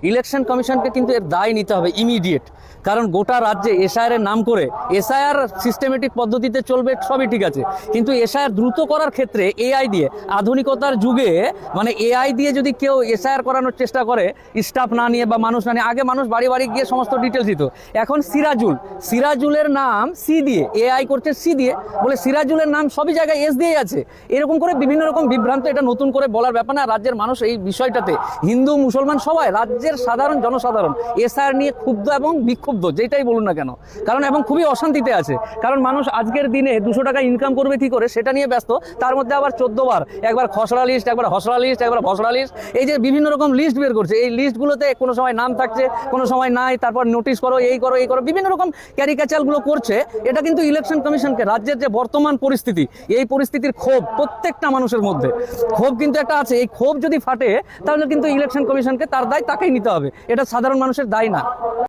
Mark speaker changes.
Speaker 1: Election কমিশনকে কিন্তু এর দায় নিতে হবে ইমিডিয়েট। কারণ গোটা রাজ্যে এসআইআর এর নাম করে, এসআইআর সিস্টেমেটিক পদ্ধতিতে চলবে সবই ঠিক আছে, কিন্তু এসআইআর দ্রুত করার ক্ষেত্রে এআই দিয়ে, আধুনিকতার যুগে মানে এআই দিয়ে যদি কেউ এসআইআর করানোর চেষ্টা করে স্টাফ না নিয়ে বা মানুষ না নিয়ে, আগে মানুষ বাড়ি বাড়ি গিয়ে সমস্ত ডিটেলস দিত, এখন সিরাজুলের নাম সি দিয়ে, এআই করছে সি দিয়ে, বলে সিরাজুলের নাম সবই জায়গায় এস দিয়ে আছে। এরকম করে বিভিন্ন রকম বিভ্রান্ত, এটা নতুন করে বলার ব্যাপার না। রাজ্যের মানুষ এই বিষয়টাতে, হিন্দু মুসলমান সবাই, রাজ্যের সাধারণ জনসাধারণ এসআইআর নিয়ে ক্ষুব্ধ এবং বিক্ষুব্ধ, যেটাই বলুন না কেন। কারণ এবং খুবই অশান্তিতে আছে, কারণ মানুষ আজকের দিনে 200 টাকা ইনকাম করবে কি করে সেটা নিয়ে ব্যস্ত, তার মধ্যে আবার 14 বার একবার খসড়া লিস্ট, একবার হসড়া লিস্ট, একবার ভসড়া লিস্ট, এই যে বিভিন্ন রকম লিস্ট বের করছে, এই লিস্টগুলোতে কোনো সময় নাম থাকছে, কোনো সময় নাই, তারপর নোটিশ করো, এই করো, এই করো, বিভিন্ন রকম ক্যারিকাচারগুলো করছে। এটা কিন্তু ইলেকশন কমিশনকে, রাজ্যের যে বর্তমান পরিস্থিতি, এই পরিস্থিতির ক্ষোভ প্রত্যেকটা মানুষের মধ্যে, ক্ষোভ কিন্তু একটা আছে, এই ক্ষোভ যদি ফাটে তাহলে কিন্তু ইলেকশন কমিশনকে তার দায় তাকেই নিতে হবে, এটা সাধারণ মানুষের দায় না।